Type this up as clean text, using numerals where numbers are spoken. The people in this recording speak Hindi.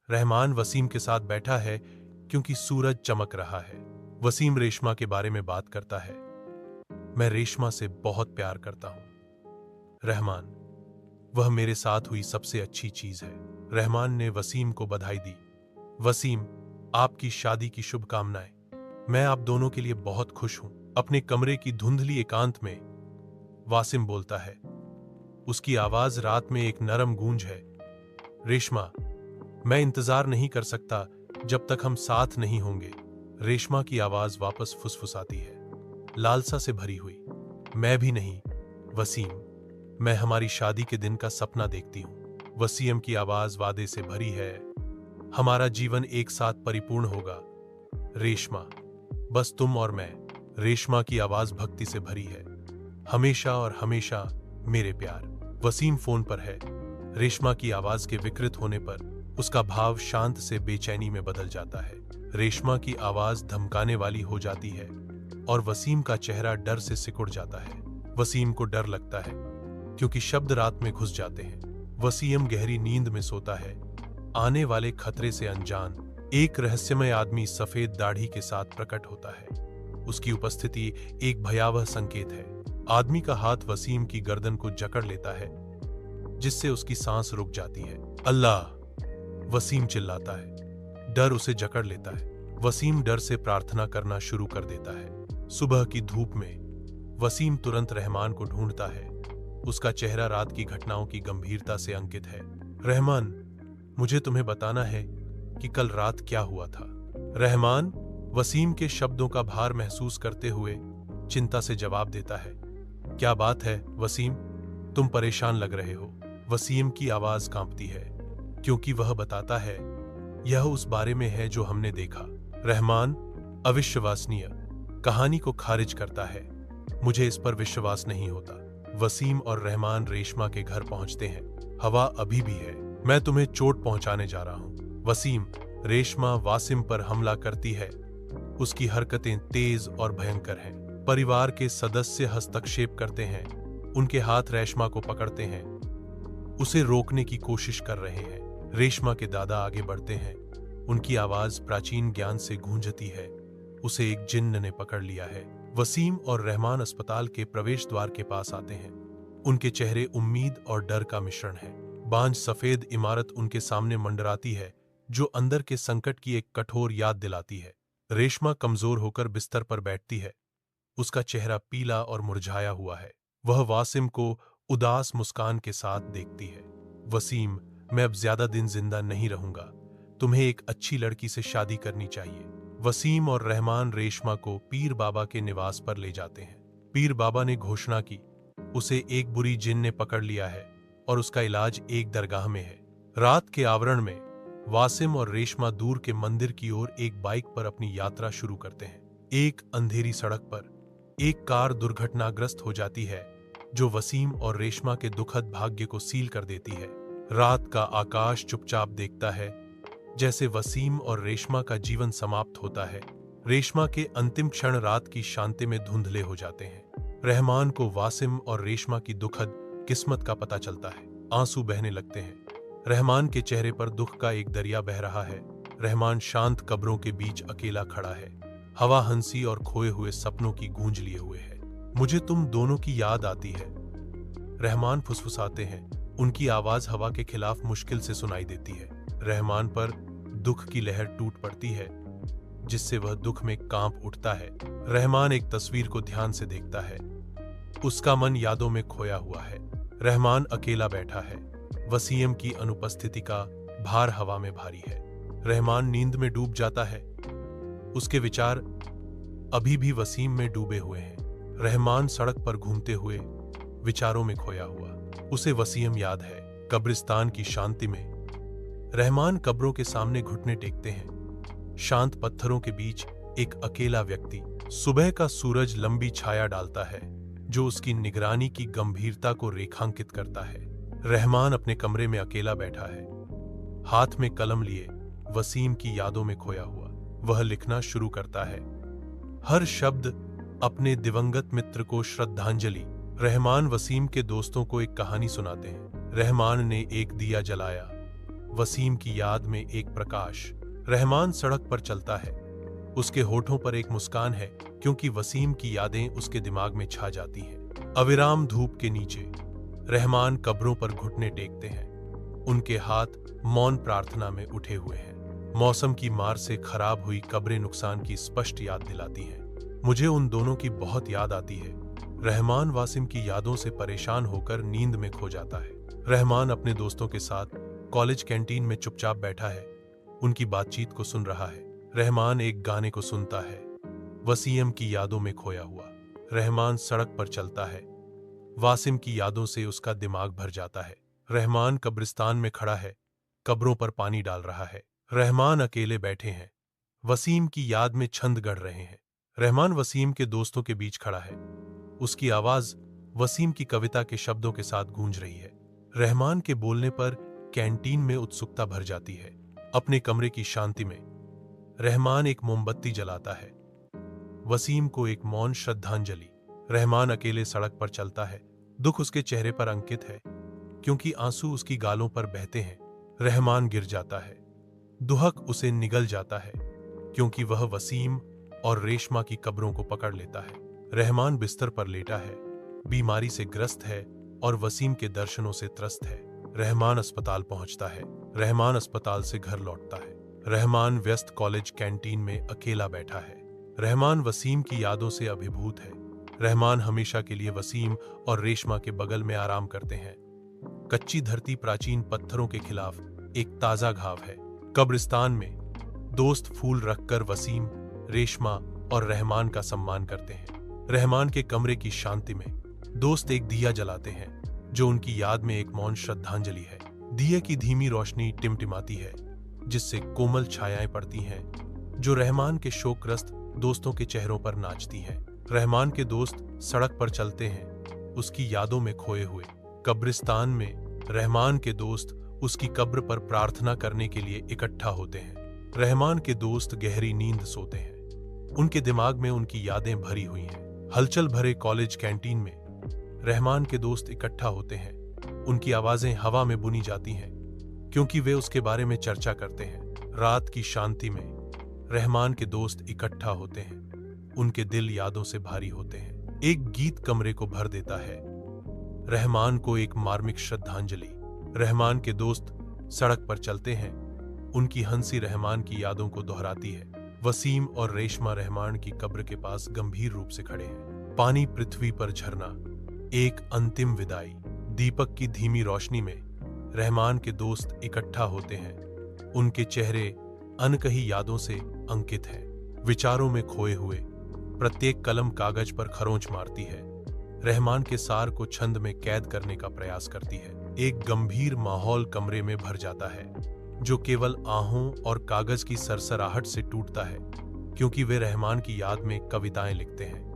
रहमान वसीम के साथ बैठा है क्योंकि सूरज चमक रहा है। वसीम रेशमा के बारे में बात करता है। मैं रेशमा से बहुत प्यार करता हूं रहमान, वह मेरे साथ हुई सबसे अच्छी चीज है। रहमान ने वसीम को बधाई दी। वसीम, आपकी शादी की शुभकामनाएं। मैं आप दोनों के लिए बहुत खुश हूं। अपने कमरे की धुंधली एकांत में वासिम बोलता है। उसकी आवाज रात में एक नरम गूंज है। रेशमा, मैं इंतजार नहीं कर सकता जब तक हम साथ नहीं होंगे। रेशमा की आवाज वापस फुसफुसाती है, लालसा से भरी हुई। मैं भी नहीं वसीम, मैं हमारी शादी के दिन का सपना देखती हूं। वसीम की आवाज वादे से भरी है। हमारा जीवन एक साथ परिपूर्ण होगा रेशमा, बस तुम और मैं। रेशमा की आवाज भक्ति से भरी है। हमेशा और हमेशा मेरे प्यार। वसीम फोन पर है। रेशमा की आवाज के विकृत होने पर उसका भाव शांत से बेचैनी में बदल जाता है। रेशमा की आवाज धमकाने वाली हो जाती है और वसीम का चेहरा डर से सिकुड़ जाता है। वसीम को डर लगता है क्योंकि शब्द रात में घुस जाते हैं। वसीम गहरी नींद में सोता है, आने वाले खतरे से अनजान। एक रहस्यमय आदमी सफेद दाढ़ी के साथ प्रकट होता है। उसकी उपस्थिति एक भयावह संकेत है। आदमी का हाथ वसीम की गर्दन को जकड़ लेता है, जिससे उसकी सांस रुक जाती है। अल्लाह! वसीम चिल्लाता है। डर उसे जकड़ लेता है। वसीम डर से प्रार्थना करना शुरू कर देता है। सुबह की धूप में वसीम तुरंत रहमान को ढूंढता है। उसका चेहरा रात की घटनाओं की गंभीरता से अंकित है। रहमान, मुझे तुम्हें बताना है कि कल रात क्या हुआ था। रहमान वसीम के शब्दों का भार महसूस करते हुए चिंता से जवाब देता है। क्या बात है वसीम, तुम परेशान लग रहे हो। वसीम की आवाज कांपती है क्योंकि वह बताता है, यह उस बारे में है जो हमने देखा। रहमान अविश्वसनीय कहानी को खारिज करता है। मुझे इस पर विश्वास नहीं होता। वसीम और रहमान रेशमा के घर पहुंचते हैं। हवा अभी भी है। मैं तुम्हें चोट पहुंचाने जा रहा हूं। वसीम, रेशमा वासिम पर हमला करती है। उसकी हरकतें तेज और भयंकर हैं। परिवार के सदस्य हस्तक्षेप करते हैं। उनके हाथ रेशमा को पकड़ते हैं, उसे रोकने की कोशिश कर रहे हैं। रेशमा के दादा आगे बढ़ते हैं। उनकी आवाज प्राचीन ज्ञान से गूंजती है। उसे एक जिन्न ने पकड़ लिया है। वसीम और रहमान अस्पताल के प्रवेश द्वार के पास आते हैं। उनके चेहरे उम्मीद और डर का मिश्रण है। बांझ सफेद इमारत उनके सामने मंडराती है, जो अंदर के संकट की एक कठोर याद दिलाती है। रेशमा कमजोर होकर बिस्तर पर बैठती है। उसका चेहरा पीला और मुरझाया हुआ है। वह वासिम को उदास मुस्कान के साथ देखती है। वसीम, मैं अब ज्यादा दिन जिंदा नहीं रहूंगा। तुम्हें एक अच्छी लड़की से शादी करनी चाहिए। वसीम और रहमान रेशमा को पीर बाबा के निवास पर ले जाते हैं। पीर बाबा ने घोषणा की, उसे एक बुरी जिन ने पकड़ लिया है और उसका इलाज एक दरगाह में है। रात के आवरण में वासिम और रेशमा दूर के मंदिर की ओर एक बाइक पर अपनी यात्रा शुरू करते हैं। एक अंधेरी सड़क पर एक कार दुर्घटनाग्रस्त हो जाती है, जो वसीम और रेशमा के दुखद भाग्य को सील कर देती है। रात का आकाश चुपचाप देखता है, जैसे वसीम और रेशमा का जीवन समाप्त होता है। रेशमा के अंतिम क्षण रात की शांति में धुंधले हो जाते हैं। रहमान को वासिम और रेशमा की दुखद किस्मत का पता चलता है। आंसू बहने लगते हैं। रहमान के चेहरे पर दुख का एक दरिया बह रहा है। रहमान शांत कब्रों के बीच अकेला खड़ा है। हवा हंसी और खोए हुए सपनों की गूंज लिए हुए है। मुझे तुम दोनों की याद आती है, रहमान फुसफुसाते हैं। उनकी आवाज हवा के खिलाफ मुश्किल से सुनाई देती है। रहमान पर दुख की लहर टूट पड़ती है, जिससे वह दुख में कांप उठता है। रहमान एक तस्वीर को ध्यान से देखता है। उसका मन यादों में खोया हुआ है। रहमान अकेला बैठा है। वसीम की अनुपस्थिति का भार हवा में भारी है। रहमान नींद में डूब जाता है। उसके विचार अभी भी वसीम में डूबे हुए हैं। रहमान सड़क पर घूमते हुए विचारों में खोया हुआ। उसे वसीम याद है। कब्रिस्तान की शांति में रहमान कब्रों के सामने घुटने टेकते हैं। शांत पत्थरों के बीच एक अकेला व्यक्ति। सुबह का सूरज लंबी छाया डालता है, जो उसकी निगरानी की गंभीरता को रेखांकित करता है। रहमान अपने कमरे में अकेला बैठा है, हाथ में कलम लिए, वसीम की यादों में खोया हुआ। वह लिखना शुरू करता है, हर शब्द अपने दिवंगत मित्र को श्रद्धांजलि। रहमान वसीम के दोस्तों को एक कहानी सुनाते हैं। रहमान ने एक दिया जलाया, वसीम की याद में एक प्रकाश। रहमान सड़क पर चलता है। उसके होठों पर एक मुस्कान है, क्योंकि वसीम की यादें उसके दिमाग में छा जाती हैं। अविराम धूप के नीचे रहमान कब्रों पर घुटने टेकते हैं। उनके हाथ मौन प्रार्थना में उठे हुए हैं। मौसम की मार से खराब हुई कब्रें नुकसान की स्पष्ट याद दिलाती हैं। मुझे उन दोनों की बहुत याद आती है। रहमान वासिम की यादों से परेशान होकर नींद में खो जाता है। रहमान अपने दोस्तों के साथ कॉलेज कैंटीन में चुपचाप बैठा है, उनकी बातचीत को सुन रहा है। रहमान एक गाने को सुनता है, वसीम की यादों में खोया हुआ। रहमान सड़क पर चलता है। वासिम की यादों से उसका दिमाग भर जाता है। रहमान कब्रिस्तान में खड़ा है, कब्रों पर पानी डाल रहा है। रहमान अकेले बैठे हैं, वसीम की याद में छंद गढ़ रहे हैं। रहमान वसीम के दोस्तों के बीच खड़ा है, उसकी आवाज वसीम की कविता के शब्दों के साथ गूंज रही है। रहमान के बोलने पर कैंटीन में उत्सुकता भर जाती है। अपने कमरे की शांति में रहमान एक मोमबत्ती जलाता है, वसीम को एक मौन श्रद्धांजलि। रहमान अकेले सड़क पर चलता है। दुख उसके चेहरे पर अंकित है, क्योंकि आंसू उसकी गालों पर बहते हैं। रहमान गिर जाता है। दुहक उसे निगल जाता है, क्योंकि वह वसीम और रेशमा की कब्रों को पकड़ लेता है। रहमान बिस्तर पर लेटा है, बीमारी से ग्रस्त है और वसीम के दर्शनों से त्रस्त है। रहमान अस्पताल पहुंचता है। रहमान अस्पताल से घर लौटता है। रहमान व्यस्त कॉलेज कैंटीन में अकेला बैठा है। रहमान वसीम की यादों से अभिभूत है। रहमान हमेशा के लिए वसीम और रेशमा के बगल में आराम करते हैं। कच्ची धरती प्राचीन पत्थरों के खिलाफ एक ताजा घाव है। कब्रिस्तान में दोस्त फूल रखकर वसीम, रेशमा और रहमान का सम्मान करते हैं। रहमान के कमरे की शांति में दोस्त एक दिया जलाते हैं, जो उनकी याद में एक मौन श्रद्धांजलि है। दिए की धीमी रोशनी टिमटिमाती है, जिससे कोमल छायाएं पड़ती हैं, जो रहमान के शोकग्रस्त दोस्तों के चेहरों पर नाचती हैं। रहमान के दोस्त सड़क पर चलते हैं, उसकी यादों में खोए हुए। कब्रिस्तान में रहमान के दोस्त उसकी कब्र पर प्रार्थना करने के लिए इकट्ठा होते हैं। रहमान के दोस्त गहरी नींद सोते हैं। उनके दिमाग में उनकी यादें भरी हुई हैं। हलचल भरे कॉलेज कैंटीन में रहमान के दोस्त इकट्ठा होते हैं। उनकी आवाजें हवा में बुनी जाती हैं, क्योंकि वे उसके बारे में चर्चा करते हैं। रात की शांति में रहमान के दोस्त इकट्ठा होते हैं। उनके दिल यादों से भारी होते हैं। एक गीत कमरे को भर देता है, रहमान को एक मार्मिक श्रद्धांजलि। रहमान के दोस्त सड़क पर चलते हैं। उनकी हंसी रहमान की यादों को दोहराती है। वसीम और रेशमा रहमान की कब्र के पास गंभीर रूप से खड़े हैं। पानी पृथ्वी पर झरना, एक अंतिम विदाई। दीपक की धीमी रोशनी में रहमान के दोस्त इकट्ठा होते हैं। उनके चेहरे अनकही यादों से अंकित हैं। विचारों में खोए हुए प्रत्येक कलम कागज पर खरोंच मारती है, रहमान के सार को छंद में कैद करने का प्रयास करती है। एक गंभीर माहौल कमरे में भर जाता है, जो केवल आहों और कागज की सरसराहट से टूटता है, क्योंकि वे रहमान की याद में कविताएं लिखते हैं।